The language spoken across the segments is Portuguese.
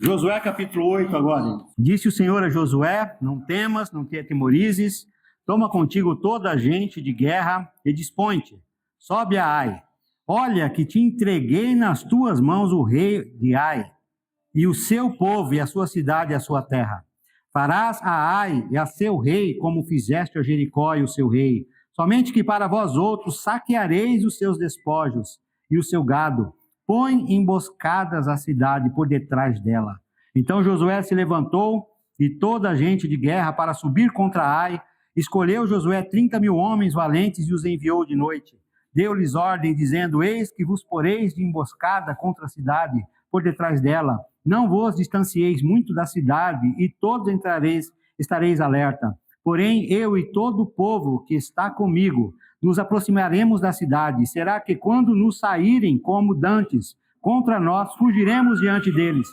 Josué capítulo 8 agora. Disse o Senhor a Josué: não temas, não te atemorizes, toma contigo toda a gente de guerra e dispõe-te, sobe a Ai. Olha que te entreguei nas tuas mãos o rei de Ai, e o seu povo, e a sua cidade, e a sua terra. Farás a Ai e a seu rei, como fizeste a Jericó e o seu rei. Somente que para vós outros saqueareis os seus despojos e o seu gado. Põe emboscadas a cidade por detrás dela. Então Josué se levantou e toda a gente de guerra para subir contra Ai. Escolheu Josué 30.000 homens valentes e os enviou de noite. Deu-lhes ordem, dizendo: eis que vos poreis de emboscada contra a cidade, por detrás dela. Não vos distancieis muito da cidade, e todos estareis alerta. Porém, eu e todo o povo que está comigo, nos aproximaremos da cidade. Será que quando nos saírem como dantes contra nós, fugiremos diante deles?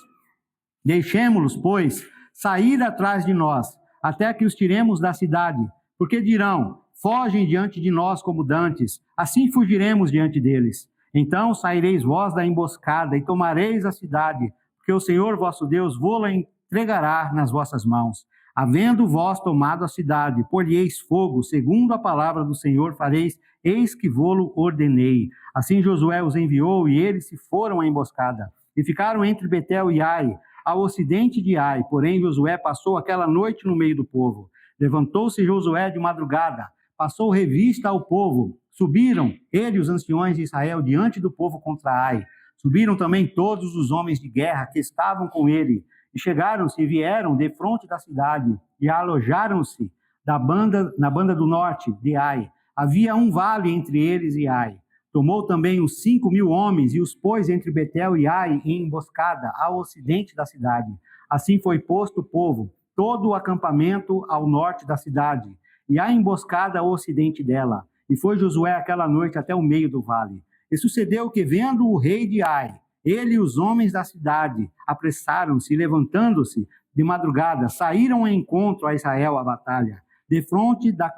Deixemo-los, pois, sair atrás de nós, até que os tiremos da cidade. Porque dirão: fogem diante de nós como dantes, assim fugiremos diante deles. Então saireis vós da emboscada e tomareis a cidade, porque o Senhor vosso Deus vô-la entregará nas vossas mãos. Havendo vós tomado a cidade, pôr-lhe-eis fogo, segundo a palavra do Senhor fareis, eis que vô-lo ordenei. Assim Josué os enviou, e eles se foram à emboscada, e ficaram entre Betel e Ai, ao ocidente de Ai. Porém Josué passou aquela noite no meio do povo. Levantou-se Josué de madrugada, passou revista ao povo. Subiram ele e os anciões de Israel diante do povo contra Ai. Subiram também todos os homens de guerra que estavam com ele. E chegaram-se e vieram defronte da cidade, e alojaram-se na banda do norte de Ai. Havia um vale entre eles e Ai. Tomou também os 5.000 homens e os pôs entre Betel e Ai em emboscada, ao ocidente da cidade. Assim foi posto o povo, todo o acampamento ao norte da cidade, e a emboscada ao ocidente dela. E foi Josué aquela noite até o meio do vale. E sucedeu que, vendo o rei de Ai, ele e os homens da cidade apressaram-se, e levantando-se de madrugada, saíram ao encontro a Israel à batalha, defronte das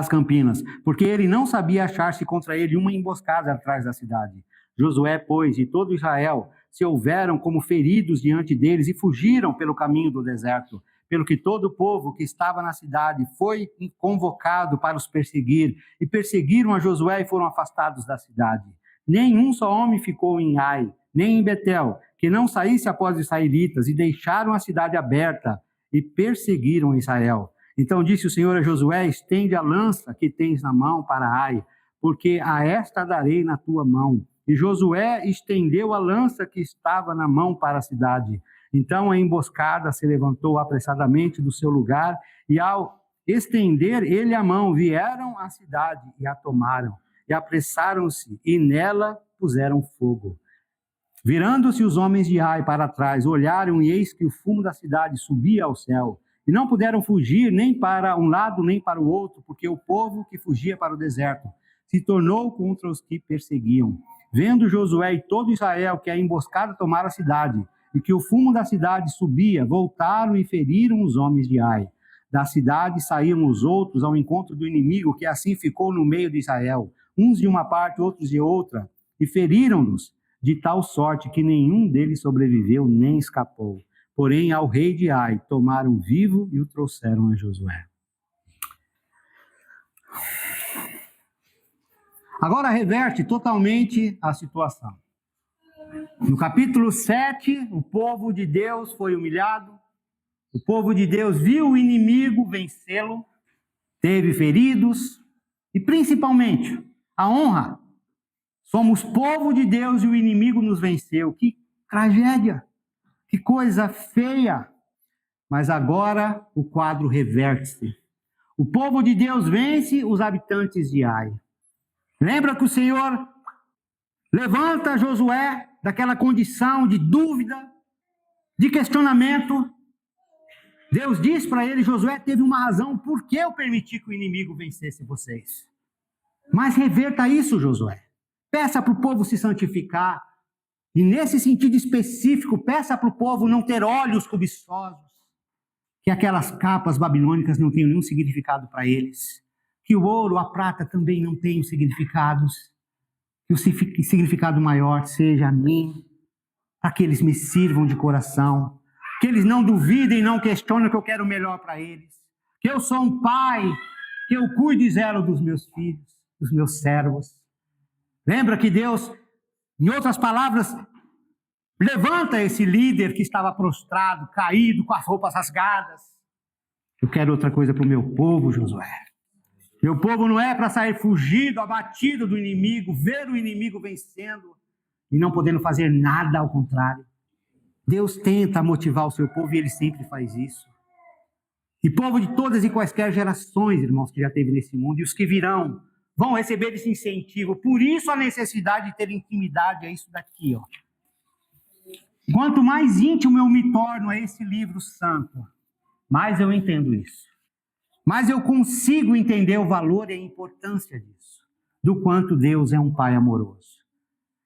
campinas, porque ele não sabia achar-se contra ele uma emboscada atrás da cidade. Josué, pois, e todo Israel se houveram como feridos diante deles e fugiram pelo caminho do deserto, pelo que todo o povo que estava na cidade foi convocado para os perseguir, e perseguiram a Josué e foram afastados da cidade. Nenhum só homem ficou em Ai, nem em Betel, que não saísse após os israelitas, e deixaram a cidade aberta e perseguiram Israel. Então disse o Senhor a Josué: estende a lança que tens na mão para Ai, porque a esta darei na tua mão. E Josué estendeu a lança que estava na mão para a cidade. Então a emboscada se levantou apressadamente do seu lugar, e ao estender ele a mão, vieram à cidade e a tomaram, e apressaram-se, e nela puseram fogo. Virando-se os homens de Ai para trás, olharam, e eis que o fumo da cidade subia ao céu. E não puderam fugir nem para um lado nem para o outro, porque o povo que fugia para o deserto se tornou contra os que perseguiam. Vendo Josué e todo Israel que a emboscada tomara a cidade, e que o fumo da cidade subia, voltaram e feriram os homens de Ai. Da cidade saíram os outros ao encontro do inimigo, que assim ficou no meio de Israel, uns de uma parte, outros de outra, e feriram-nos, de tal sorte que nenhum deles sobreviveu nem escapou. Porém, ao rei de Ai tomaram vivo e o trouxeram a Josué. Agora reverte totalmente a situação. No capítulo 7, o povo de Deus foi humilhado, o povo de Deus viu o inimigo vencê-lo, teve feridos e, principalmente, a honra. Somos povo de Deus e o inimigo nos venceu. Que tragédia! Que coisa feia! Mas agora o quadro reverte-se. O povo de Deus vence os habitantes de Ai. Lembra que o Senhor levanta Josué daquela condição de dúvida, de questionamento. Deus diz para ele: Josué, teve uma razão, por que eu permiti que o inimigo vencesse vocês? Mas reverta isso, Josué. Peça para o povo se santificar. E nesse sentido específico, peça para o povo não ter olhos cobiçosos, que aquelas capas babilônicas não tenham nenhum significado para eles, que o ouro, a prata também não tenham significados, que o significado maior seja a mim para que eles me sirvam de coração, que eles não duvidem e não questionem que eu quero o melhor para eles, que eu sou um pai, que eu cuido e zelo dos meus filhos, dos meus servos. Lembra que Deus, em outras palavras, levanta esse líder que estava prostrado, caído, com as roupas rasgadas. Eu quero outra coisa para o meu povo, Josué. Meu povo não é para sair fugido, abatido do inimigo, ver o inimigo vencendo e não podendo fazer nada ao contrário. Deus tenta motivar o seu povo e ele sempre faz isso. E povo de todas e quaisquer gerações, irmãos, que já teve nesse mundo e os que virão, vão receber esse incentivo. Por isso a necessidade de ter intimidade é isso daqui, ó. Quanto mais íntimo eu me torno a esse livro santo, mais eu entendo isso. Mais eu consigo entender o valor e a importância disso, do quanto Deus é um Pai amoroso.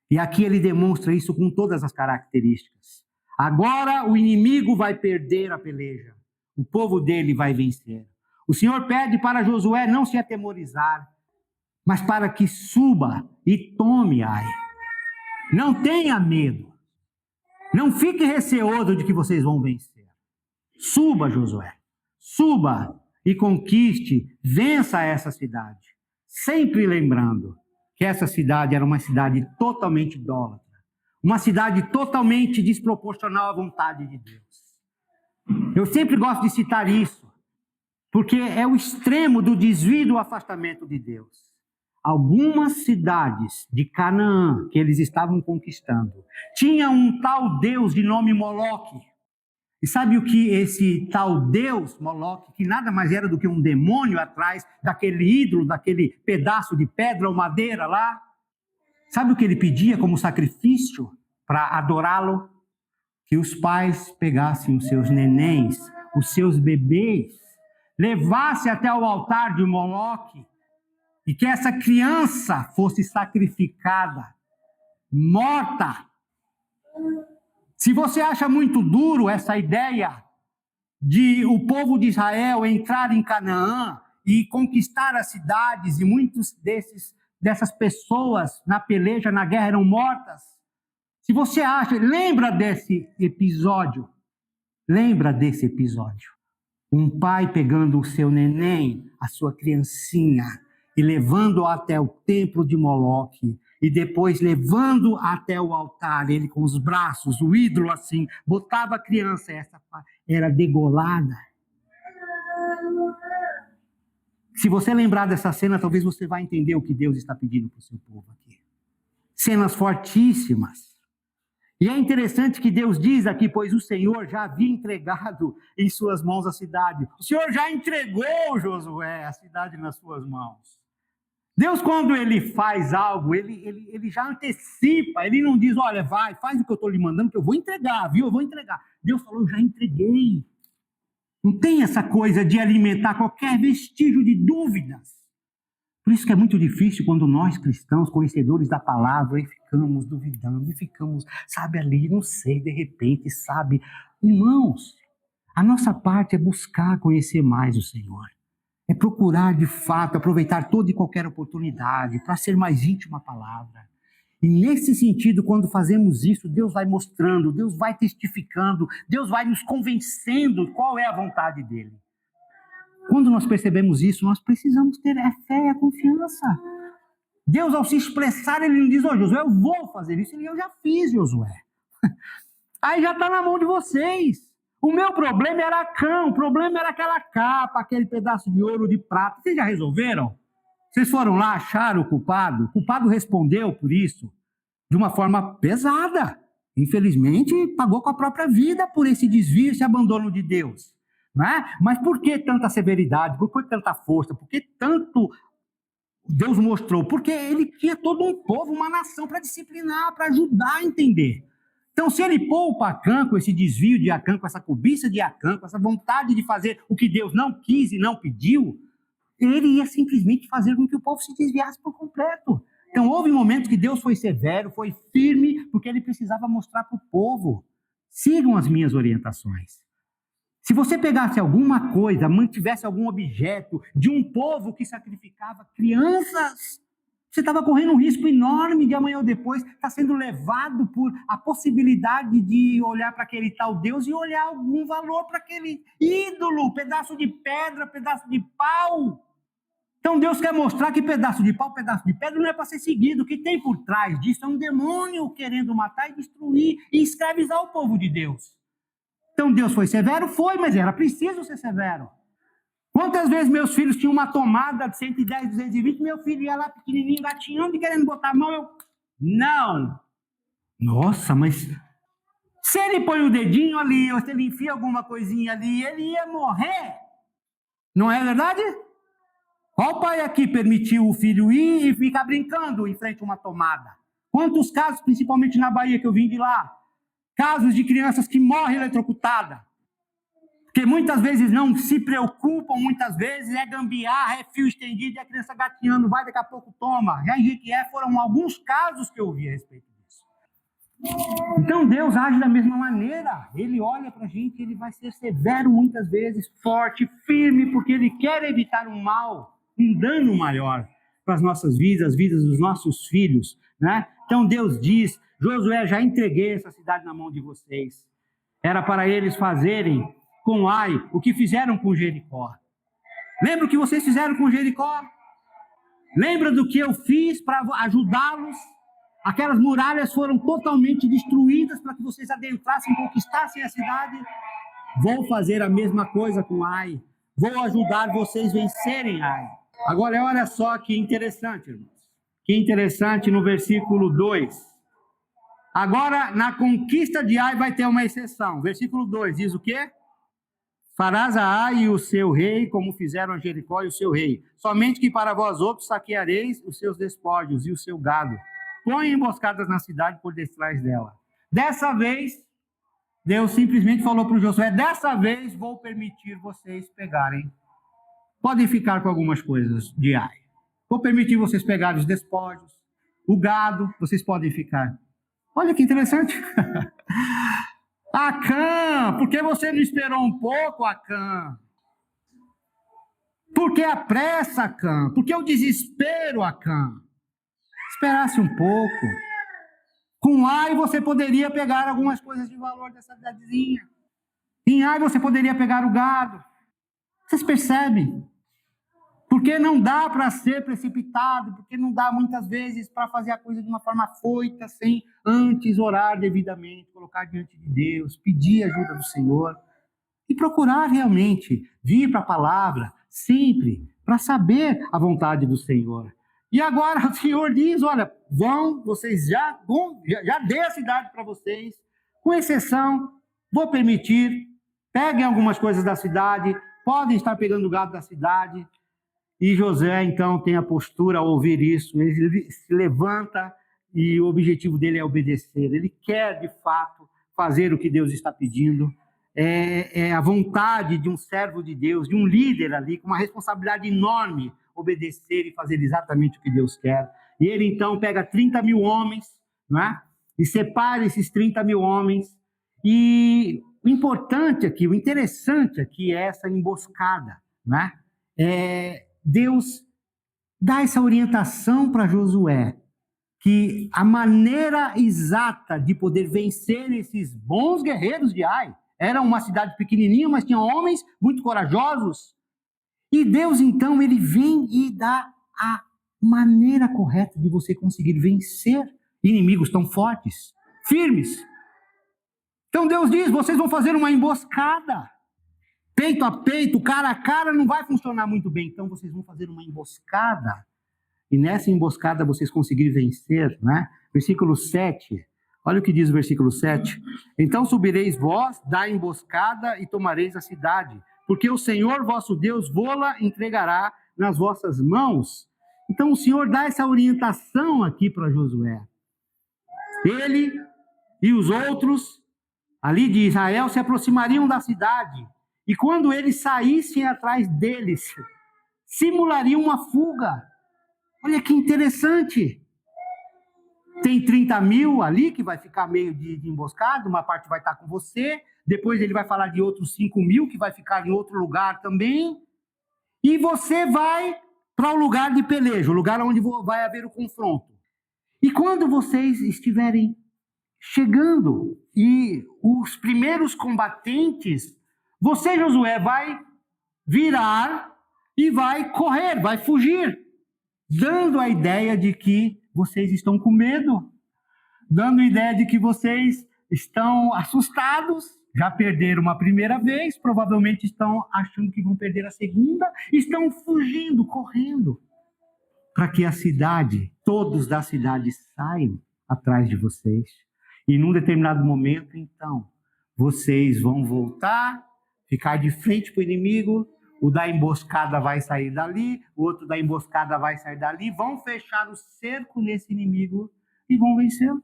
E aqui ele demonstra isso com todas as características. Agora o inimigo vai perder a peleja, o povo dele vai vencer. O Senhor pede para Josué não se atemorizar, mas para que suba e tome Ai. Não tenha medo. Não fique receoso de que vocês vão vencer. Suba, Josué. Suba e conquiste, vença essa cidade. Sempre lembrando que essa cidade era uma cidade totalmente idólatra. Uma cidade totalmente desproporcional à vontade de Deus. Eu sempre gosto de citar isso, porque é o extremo do desvio e do afastamento de Deus. Algumas cidades de Canaã que eles estavam conquistando tinham um tal Deus de nome Moloque. E sabe o que esse tal Deus, Moloque, que nada mais era do que um demônio atrás daquele ídolo, daquele pedaço de pedra ou madeira lá? Sabe o que ele pedia como sacrifício para adorá-lo? Que os pais pegassem os seus nenéns, os seus bebês, levassem até o altar de Moloque, e que essa criança fosse sacrificada, morta. Se você acha muito duro essa ideia de o povo de Israel entrar em Canaã e conquistar as cidades, e muitos dessas pessoas na peleja, na guerra, eram mortas. Se você acha, lembra desse episódio. Lembra desse episódio. Um pai pegando o seu neném, a sua criancinha, e levando-o até o templo de Moloque, e depois levando até o altar, ele com os braços, o ídolo assim, botava a criança, essa era degolada. Se você lembrar dessa cena, talvez você vai entender o que Deus está pedindo para o seu povo aqui. Cenas fortíssimas. E é interessante que Deus diz aqui, pois o Senhor já havia entregado em suas mãos a cidade. O Senhor já entregou, Josué, a cidade nas suas mãos. Deus, quando ele faz algo, ele já antecipa, ele não diz, olha, vai, faz o que eu estou lhe mandando, que eu vou entregar, viu? Eu vou entregar. Deus falou, eu já entreguei. Não tem essa coisa de alimentar qualquer vestígio de dúvidas. Por isso que é muito difícil quando nós, cristãos, conhecedores da palavra, e ficamos duvidando, e ficamos, sabe, ali, não sei, de repente, sabe. Irmãos, a nossa parte é buscar conhecer mais o Senhor. É procurar, de fato, aproveitar toda e qualquer oportunidade para ser mais íntimo à palavra. E nesse sentido, quando fazemos isso, Deus vai mostrando, Deus vai testificando, Deus vai nos convencendo qual é a vontade dele. Quando nós percebemos isso, nós precisamos ter a fé e a confiança. Deus, ao se expressar, ele não diz, Josué, eu vou fazer isso. Eu já fiz, Josué. Aí já está na mão de vocês. O meu problema era Acã, o problema era aquela capa, aquele pedaço de ouro, de prata. Vocês já resolveram? Vocês foram lá, acharam o culpado? O culpado respondeu por isso de uma forma pesada. Infelizmente, pagou com a própria vida por esse desvio, esse abandono de Deus. Não é? Mas por que tanta severidade? Por que tanta força? Por que tanto Deus mostrou? Porque ele tinha todo um povo, uma nação para disciplinar, para ajudar a entender. Então, se ele poupa Acã com esse desvio de Acã, com essa cobiça de Acã, com essa vontade de fazer o que Deus não quis e não pediu, ele ia simplesmente fazer com que o povo se desviasse por completo. Então, houve momentos que Deus foi severo, foi firme, porque ele precisava mostrar para o povo, sigam as minhas orientações. Se você pegasse alguma coisa, mantivesse algum objeto de um povo que sacrificava crianças, Você estava correndo um risco enorme de amanhã ou depois estar sendo levado por a possibilidade de olhar para aquele tal Deus e olhar algum valor para aquele ídolo, pedaço de pedra, pedaço de pau. Então Deus quer mostrar que pedaço de pau, pedaço de pedra não é para ser seguido. O que tem por trás disso é um demônio querendo matar e destruir e escravizar o povo de Deus. Então Deus foi severo? Foi, mas era preciso ser severo. Quantas vezes meus filhos tinham uma tomada de 110, 220, meu filho ia lá pequenininho, gatinhando e querendo botar a mão, eu... Não! Nossa, mas se ele põe o dedinho ali, ou se ele enfia alguma coisinha ali, ele ia morrer. Não é verdade? Qual pai aqui permitiu o filho ir e ficar brincando em frente a uma tomada? Quantos casos, principalmente na Bahia, que eu vim de lá? Casos de crianças que morrem eletrocutadas. Porque muitas vezes não se preocupam, muitas vezes é gambiarra, é fio estendido e a criança gatinhando, vai, daqui a pouco toma. Já em Jequié foram alguns casos que eu vi a respeito disso. Então Deus age da mesma maneira. Ele olha para a gente, ele vai ser severo muitas vezes, forte, firme, porque ele quer evitar um mal, um dano maior para as nossas vidas, as vidas dos nossos filhos, né? Então Deus diz, Josué, já entreguei essa cidade na mão de vocês. Era para eles fazerem com Ai o que fizeram com Jericó. Lembra o que vocês fizeram com Jericó? Lembra do que eu fiz para ajudá-los? Aquelas muralhas foram totalmente destruídas para que vocês adentrassem, conquistassem a cidade. Vou fazer a mesma coisa com Ai. Vou ajudar vocês a vencerem Ai. Agora, olha só que interessante, irmãos. Que interessante no versículo 2. Agora, na conquista de Ai vai ter uma exceção. Versículo 2 diz o quê? Farás a Ai e o seu rei, como fizeram a Jericó e o seu rei. Somente que para vós outros saqueareis os seus despojos e o seu gado. Põe emboscadas na cidade por detrás dela. Dessa vez, Deus simplesmente falou para o Josué, dessa vez vou permitir vocês pegarem. Podem ficar com algumas coisas de Ai. Vou permitir vocês pegarem os despojos, o gado, vocês podem ficar. Olha que interessante. Acã, por que você não esperou um pouco, Acã? Por que a pressa, Acã? Por que o desespero, Acã? Esperasse um pouco. Com Ai você poderia pegar algumas coisas de valor dessa cidadezinha. Em Ai você poderia pegar o gado. Vocês percebem? Porque não dá para ser precipitado, porque não dá muitas vezes para fazer a coisa de uma forma afoita, sem antes orar devidamente, colocar diante de Deus, pedir ajuda do Senhor e procurar realmente vir para a palavra sempre para saber a vontade do Senhor. E agora o Senhor diz, olha, vocês já dei a cidade para vocês, com exceção, vou permitir, peguem algumas coisas da cidade, podem estar pegando o gado da cidade. E José, então, tem a postura ao ouvir isso, ele se levanta e o objetivo dele é obedecer. Ele quer, de fato, fazer o que Deus está pedindo. É a vontade de um servo de Deus, de um líder ali, com uma responsabilidade enorme, obedecer e fazer exatamente o que Deus quer. E ele, então, pega 30 mil homens, não é? E separa esses 30 mil homens. E o importante aqui, o interessante aqui é essa emboscada, não é? Deus dá essa orientação para Josué, que a maneira exata de poder vencer esses bons guerreiros de Ai, era uma cidade pequenininha, mas tinha homens muito corajosos, e Deus então, ele vem e dá a maneira correta de você conseguir vencer inimigos tão fortes, firmes. Então Deus diz, vocês vão fazer uma emboscada, peito a peito, cara a cara, não vai funcionar muito bem. Então, vocês vão fazer uma emboscada. E nessa emboscada, vocês conseguirem vencer, né? Versículo 7. Olha o que diz o versículo 7. Então, subireis vós da emboscada e tomareis a cidade, porque o Senhor, vosso Deus, vô-la entregará nas vossas mãos. Então, o Senhor dá essa orientação aqui para Josué. Ele e os outros, ali de Israel, se aproximariam da cidade. E quando eles saíssem atrás deles, simulariam uma fuga. Olha que interessante. Tem 30 mil ali que vai ficar meio de emboscada, uma parte vai estar com você, depois ele vai falar de outros 5 mil que vai ficar em outro lugar também, e você vai para o lugar de peleja, o lugar onde vai haver o confronto. E quando vocês estiverem chegando e os primeiros combatentes, você, Josué, vai virar e vai correr, vai fugir, dando a ideia de que vocês estão com medo, dando a ideia de que vocês estão assustados, já perderam uma primeira vez, provavelmente estão achando que vão perder a segunda, estão fugindo, correndo, para que a cidade, todos da cidade saiam atrás de vocês. E num determinado momento, então, vocês vão voltar, ficar de frente para o inimigo, o da emboscada vai sair dali, o outro da emboscada vai sair dali, vão fechar o cerco nesse inimigo e vão vencê-los.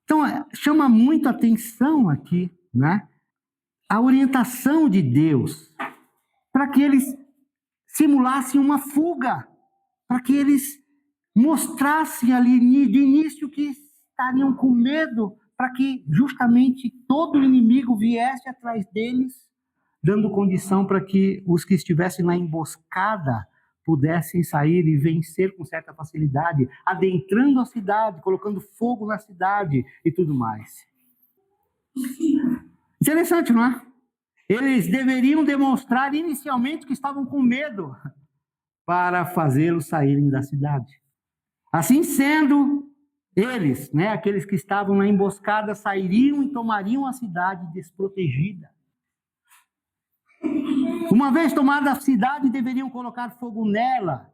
Então, chama muito a atenção aqui, né? A orientação de Deus para que eles simulassem uma fuga, para que eles mostrassem ali de início que estariam com medo, para que justamente todo o inimigo viesse atrás deles, dando condição para que os que estivessem na emboscada pudessem sair e vencer com certa facilidade, adentrando a cidade, colocando fogo na cidade e tudo mais. Interessante, não é? Eles deveriam demonstrar inicialmente que estavam com medo para fazê-los saírem da cidade. Assim sendo, eles, né, aqueles que estavam na emboscada, sairiam e tomariam a cidade desprotegida. Uma vez tomada a cidade, deveriam colocar fogo nela.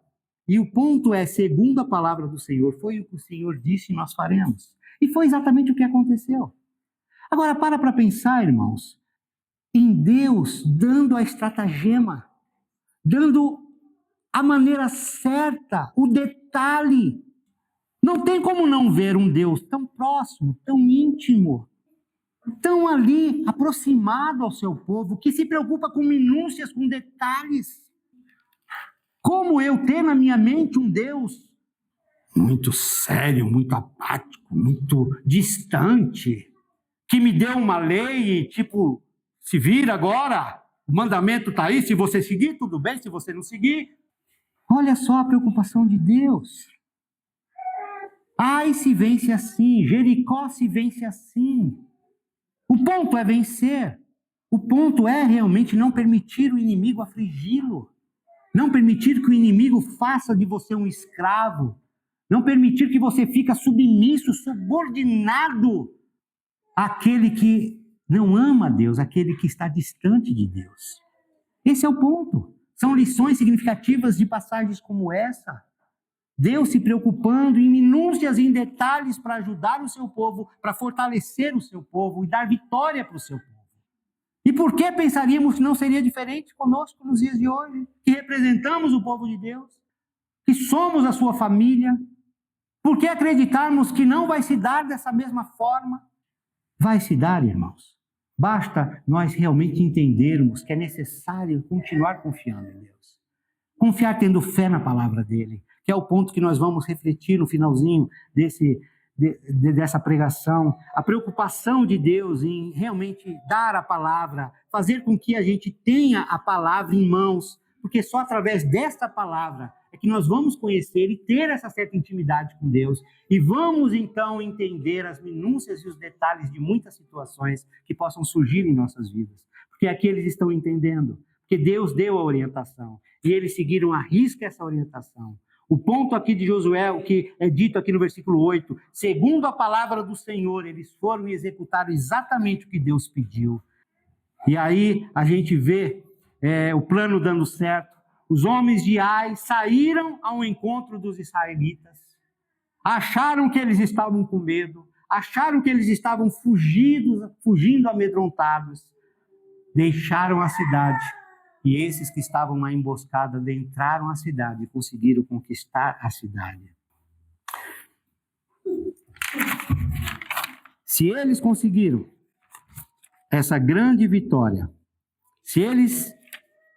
E o ponto é, segundo a palavra do Senhor, foi o que o Senhor disse e nós faremos. E foi exatamente o que aconteceu. Agora, para pensar, irmãos, em Deus dando a estratagema, dando a maneira certa, o detalhe. Não tem como não ver um Deus tão próximo, tão íntimo, tão ali, aproximado ao seu povo, que se preocupa com minúcias, com detalhes. Como eu ter na minha mente um Deus muito sério, muito apático, muito distante, que me deu uma lei e tipo, se vira agora, o mandamento está aí, se você seguir, tudo bem, se você não seguir. Olha só a preocupação de Deus. Ai, se vence assim, Jericó se vence assim. O ponto é vencer. O ponto é realmente não permitir o inimigo afligi-lo. Não permitir que o inimigo faça de você um escravo. Não permitir que você fique submisso, subordinado àquele que não ama a Deus, àquele que está distante de Deus. Esse é o ponto. São lições significativas de passagens como essa. Deus se preocupando em minúcias e em detalhes para ajudar o seu povo, para fortalecer o seu povo e dar vitória para o seu povo. E por que pensaríamos que não seria diferente conosco nos dias de hoje? Que representamos o povo de Deus, que somos a sua família. Por que acreditarmos que não vai se dar dessa mesma forma? Vai se dar, irmãos. Basta nós realmente entendermos que é necessário continuar confiando em Deus. Confiar tendo fé na palavra dele, que é o ponto que nós vamos refletir no finalzinho dessa pregação. A preocupação de Deus em realmente dar a palavra, fazer com que a gente tenha a palavra em mãos, porque só através desta palavra é que nós vamos conhecer e ter essa certa intimidade com Deus, e vamos então entender as minúcias e os detalhes de muitas situações que possam surgir em nossas vidas, porque aqui eles estão entendendo, porque Deus deu a orientação, e eles seguiram à risca essa orientação. O ponto aqui de Josué, o que é dito aqui no versículo 8, segundo a palavra do Senhor, eles foram e executaram exatamente o que Deus pediu. E aí a gente vê o plano dando certo. Os homens de Ai saíram ao encontro dos israelitas, acharam que eles estavam com medo, acharam que eles estavam fugindo amedrontados, deixaram a cidade. E esses que estavam na emboscada adentraram a cidade e conseguiram conquistar a cidade. Se eles conseguiram essa grande vitória, se eles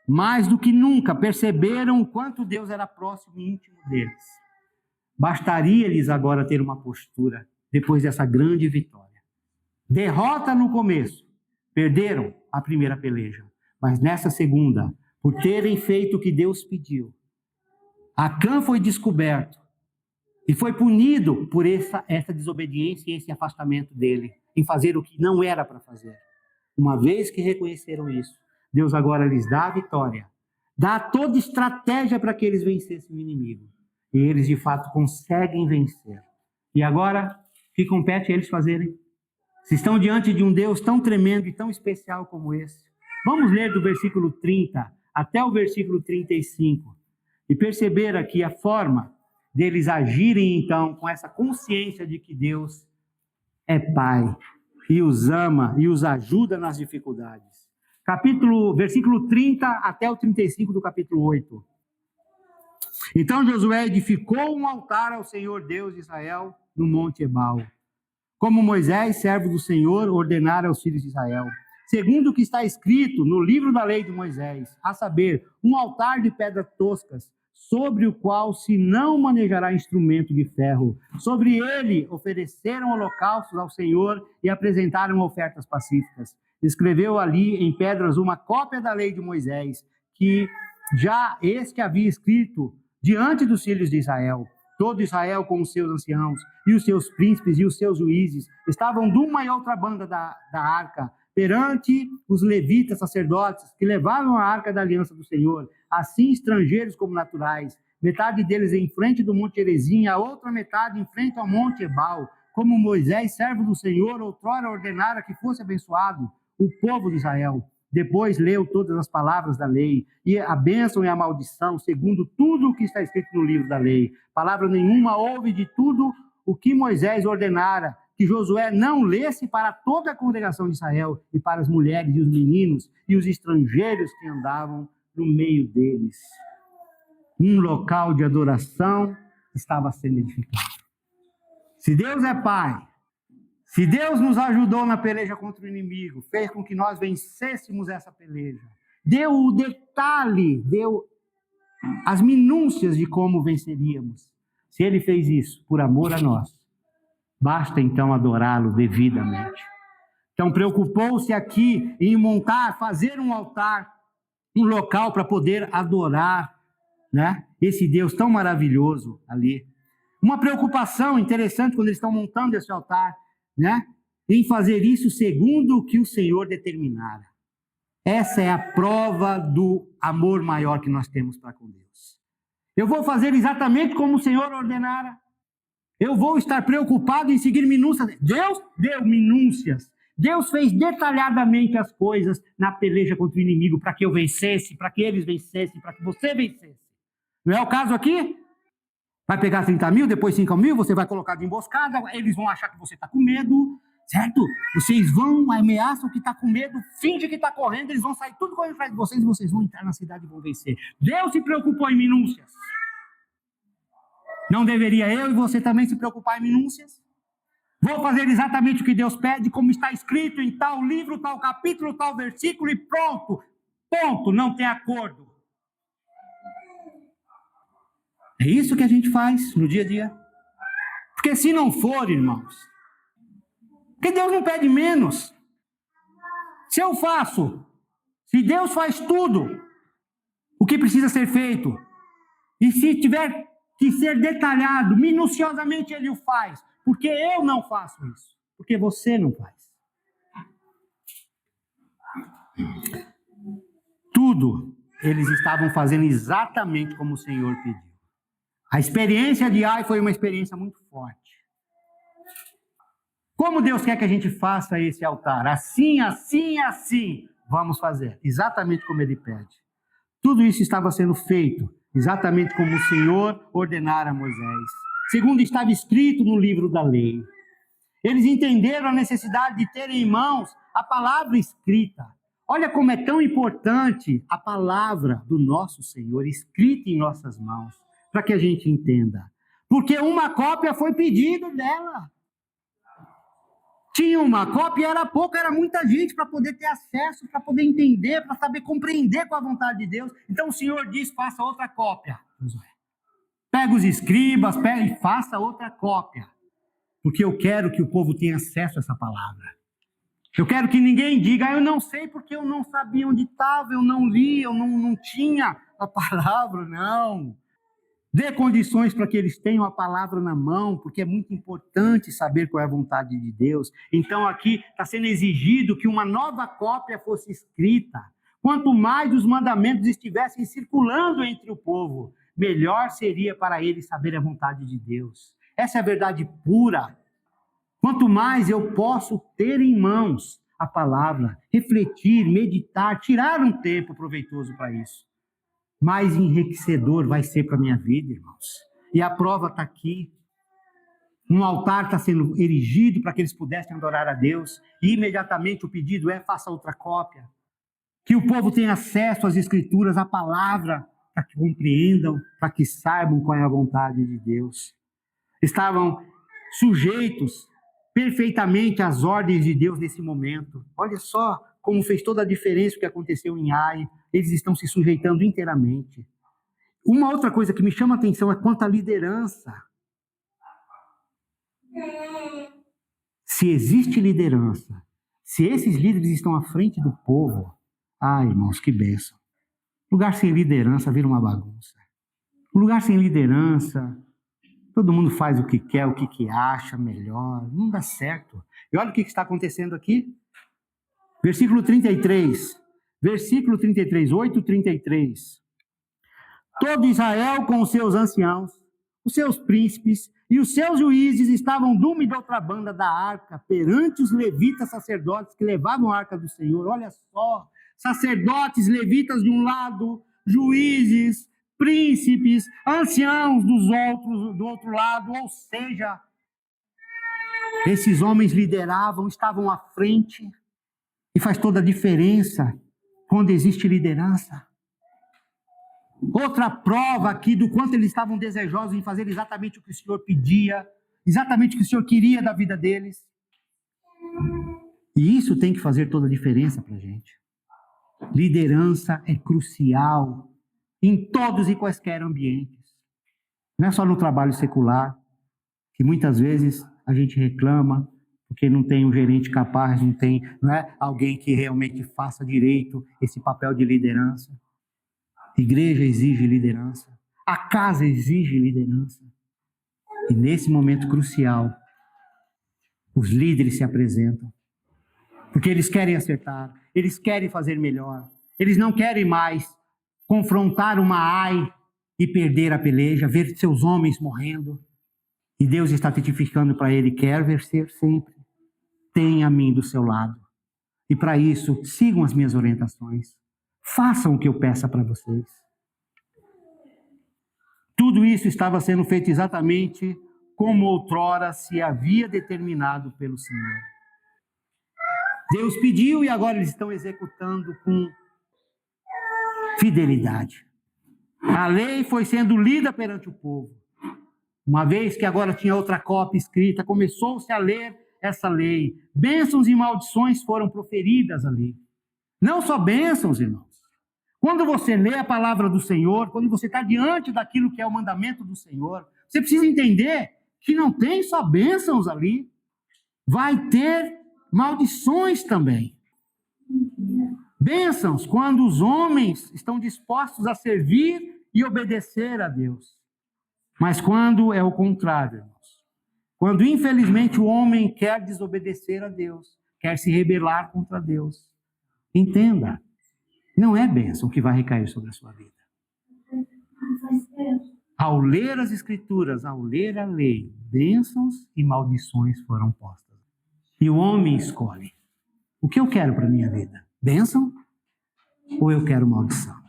mais do que nunca perceberam o quanto Deus era próximo e íntimo deles, bastaria-lhes agora ter uma postura depois dessa grande vitória. Derrota no começo, perderam a primeira peleja. Mas nessa segunda, por terem feito o que Deus pediu, Acã foi descoberto e foi punido por essa desobediência e esse afastamento dele, em fazer o que não era para fazer. Uma vez que reconheceram isso, Deus agora lhes dá a vitória, dá toda estratégia para que eles vencessem o inimigo. E eles, de fato, conseguem vencer. E agora, o que compete a eles fazerem? Se estão diante de um Deus tão tremendo e tão especial como esse, vamos ler do versículo 30 até o versículo 35 e perceber aqui a forma deles agirem, então, com essa consciência de que Deus é Pai e os ama e os ajuda nas dificuldades. Versículo 30 até o 35 do capítulo 8. Então Josué edificou um altar ao Senhor Deus de Israel no monte Ebal, como Moisés, servo do Senhor, ordenara aos filhos de Israel, segundo o que está escrito no livro da lei de Moisés, a saber, um altar de pedras toscas, sobre o qual se não manejará instrumento de ferro. Sobre ele ofereceram holocaustos ao Senhor e apresentaram ofertas pacíficas. Escreveu ali em pedras uma cópia da lei de Moisés, que já este havia escrito diante dos filhos de Israel. Todo Israel com os seus anciãos e os seus príncipes e os seus juízes estavam de uma e outra banda da arca, perante os levitas sacerdotes que levavam a arca da aliança do Senhor, assim estrangeiros como naturais, metade deles em frente do monte Gerizim, a outra metade em frente ao monte Ebal, como Moisés, servo do Senhor, outrora ordenara que fosse abençoado o povo de Israel. Depois leu todas as palavras da lei, e a bênção e a maldição, segundo tudo o que está escrito no livro da lei. Palavra nenhuma houve de tudo o que Moisés ordenara, que Josué não lesse para toda a congregação de Israel, e para as mulheres e os meninos e os estrangeiros que andavam no meio deles. Um local de adoração estava sendo edificado. Se Deus é Pai, se Deus nos ajudou na peleja contra o inimigo, fez com que nós vencêssemos essa peleja, deu o detalhe, deu as minúcias de como venceríamos. Se Ele fez isso por amor a nós, basta então adorá-lo devidamente. Então preocupou-se aqui em fazer um altar, um local para poder adorar, né, esse Deus tão maravilhoso ali. Uma preocupação interessante quando eles estão montando esse altar, né, em fazer isso segundo o que o Senhor determinara. Essa é a prova do amor maior que nós temos para com Deus. Eu vou fazer exatamente como o Senhor ordenara. Eu vou estar preocupado em seguir minúcias. Deus deu minúcias. Deus fez detalhadamente as coisas na peleja contra o inimigo para que eu vencesse, para que eles vencessem, para que você vencesse. Não é o caso aqui? Vai pegar 30 mil, depois 5 mil, você vai colocar de emboscada, eles vão achar que você está com medo, certo? Vocês vão, ameaçam que está com medo, finge que está correndo, eles vão sair tudo correndo atrás de vocês e vocês vão entrar na cidade e vão vencer. Deus se preocupou em minúcias. Não deveria eu e você também se preocupar em minúcias? Vou fazer exatamente o que Deus pede, como está escrito em tal livro, tal capítulo, tal versículo e pronto. Ponto, não tem acordo. É isso que a gente faz no dia a dia. Porque se não for, irmãos, porque Deus não pede menos. Se eu faço, se Deus faz tudo o que precisa ser feito, e se tiver que ser detalhado, minuciosamente Ele o faz, porque eu não faço isso, porque você não faz. Tudo eles estavam fazendo exatamente como o Senhor pediu. A experiência de Ai foi uma experiência muito forte. Como Deus quer que a gente faça esse altar? Assim, assim, assim. Vamos fazer, exatamente como Ele pede. Tudo isso estava sendo feito, exatamente como o Senhor ordenara a Moisés, segundo estava escrito no livro da lei. Eles entenderam a necessidade de ter em mãos a palavra escrita. Olha como é tão importante a palavra do nosso Senhor escrita em nossas mãos, para que a gente entenda. Porque uma cópia foi pedido dela. Tinha uma cópia, era pouco, era muita gente para poder ter acesso, para poder entender, para saber compreender com a vontade de Deus. Então o Senhor diz, faça outra cópia. Pega os escribas, pega e faça outra cópia. Porque eu quero que o povo tenha acesso a essa palavra. Eu quero que ninguém diga, eu não sei porque eu não sabia onde estava, eu não li, eu não tinha a palavra, não. Dê condições para que eles tenham a palavra na mão, porque é muito importante saber qual é a vontade de Deus. Então aqui está sendo exigido que uma nova cópia fosse escrita. Quanto mais os mandamentos estivessem circulando entre o povo, melhor seria para eles saber a vontade de Deus. Essa é a verdade pura. Quanto mais eu posso ter em mãos a palavra, refletir, meditar, tirar um tempo proveitoso para isso, mais enriquecedor vai ser para a minha vida, irmãos. E a prova está aqui. Um altar está sendo erigido para que eles pudessem adorar a Deus. E imediatamente o pedido é: faça outra cópia. Que o povo tenha acesso às Escrituras, à palavra, para que compreendam, para que saibam qual é a vontade de Deus. Estavam sujeitos perfeitamente às ordens de Deus nesse momento. Olha só como fez toda a diferença o que aconteceu em Ai. Eles estão se sujeitando inteiramente. Uma outra coisa que me chama a atenção é quanto à liderança. Se existe liderança, se esses líderes estão à frente do povo, ai, irmãos, que bênção. Lugar sem liderança vira uma bagunça. Lugar sem liderança, todo mundo faz o que quer, o que acha melhor, não dá certo. E olha o que está acontecendo aqui. Versículo 33. Versículo 33, 8:33. Todo Israel com os seus anciãos, os seus príncipes e os seus juízes estavam de uma e de outra banda da arca, perante os levitas sacerdotes que levavam a arca do Senhor. Olha só, sacerdotes, levitas de um lado, juízes, príncipes, anciãos do outro lado, ou seja, esses homens lideravam, estavam à frente, e faz toda a diferença quando existe liderança. Outra prova aqui do quanto eles estavam desejosos em fazer exatamente o que o Senhor pedia, exatamente o que o Senhor queria da vida deles. E isso tem que fazer toda a diferença para a gente. Liderança é crucial em todos e quaisquer ambientes. Não é só no trabalho secular, que muitas vezes a gente reclama porque não tem um gerente capaz, não é alguém que realmente faça direito esse papel de liderança. A igreja exige liderança, a casa exige liderança. E nesse momento crucial, os líderes se apresentam, porque eles querem acertar, eles querem fazer melhor, eles não querem mais confrontar uma Ai e perder a peleja, ver seus homens morrendo. E Deus está testificando para ele: quer vencer sempre, tenha a mim do seu lado. E para isso, sigam as minhas orientações, façam o que eu peça para vocês. Tudo isso estava sendo feito exatamente como outrora se havia determinado pelo Senhor. Deus pediu e agora eles estão executando com fidelidade. A lei foi sendo lida perante o povo. Uma vez que agora tinha outra cópia escrita, começou-se a ler essa lei. Bênçãos e maldições foram proferidas ali. Não só bênçãos, irmãos. Quando você lê a palavra do Senhor, quando você está diante daquilo que é o mandamento do Senhor, você precisa entender que não tem só bênçãos ali. Vai ter maldições também. Bênçãos quando os homens estão dispostos a servir e obedecer a Deus. Mas quando é o contrário, irmãos. Quando, infelizmente, o homem quer desobedecer a Deus, quer se rebelar contra Deus, entenda, não é bênção que vai recair sobre a sua vida. Ao ler as Escrituras, ao ler a lei, bênçãos e maldições foram postas. E o homem escolhe: o que eu quero para a minha vida? Bênção ou eu quero maldição?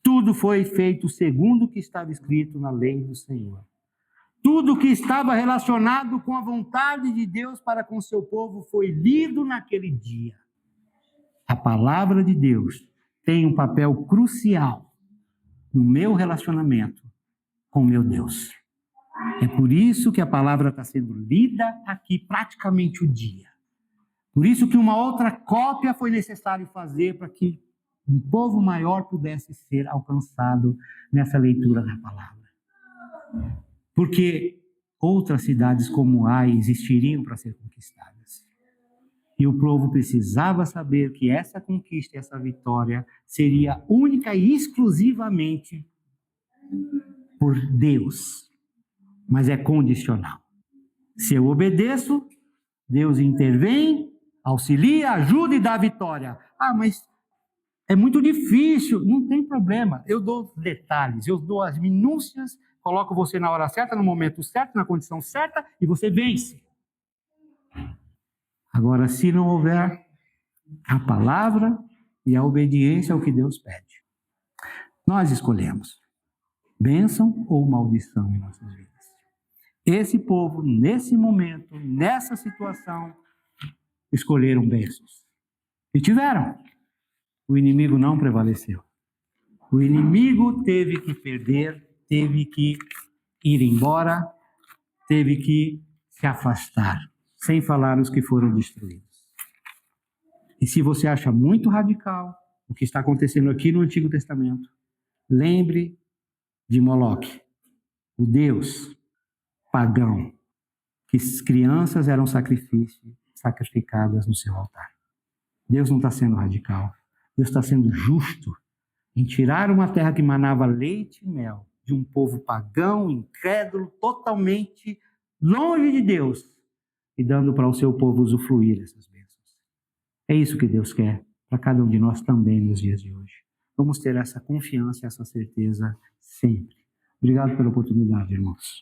Tudo foi feito segundo o que estava escrito na lei do Senhor. Tudo que estava relacionado com a vontade de Deus para com seu povo foi lido naquele dia. A palavra de Deus tem um papel crucial no meu relacionamento com meu Deus. É por isso que a palavra está sendo lida aqui praticamente o dia. Por isso que uma outra cópia foi necessário fazer para que um povo maior pudesse ser alcançado nessa leitura da palavra. Porque outras cidades como Ai existiriam para ser conquistadas. E o povo precisava saber que essa conquista, essa vitória, seria única e exclusivamente por Deus, mas é condicional. Se eu obedeço, Deus intervém, auxilia, ajuda e dá vitória. Ah, mas é muito difícil. Não tem problema. Eu dou os detalhes, eu dou as minúcias, coloco você na hora certa, no momento certo, na condição certa, e você vence. Agora, se não houver a palavra e a obediência ao que Deus pede, nós escolhemos bênção ou maldição em nossas vidas. Esse povo, nesse momento, nessa situação, escolheram bênçãos. E tiveram. O inimigo não prevaleceu. O inimigo teve que perder, teve que ir embora, teve que se afastar, sem falar os que foram destruídos. E se você acha muito radical o que está acontecendo aqui no Antigo Testamento, lembre de Moloque, o deus pagão, que crianças eram sacrificadas no seu altar. Deus não está sendo radical. Deus está sendo justo em tirar uma terra que manava leite e mel de um povo pagão, incrédulo, totalmente longe de Deus, e dando para o seu povo usufruir essas bênçãos. É isso que Deus quer para cada um de nós também nos dias de hoje. Vamos ter essa confiança, essa certeza sempre. Obrigado pela oportunidade, irmãos.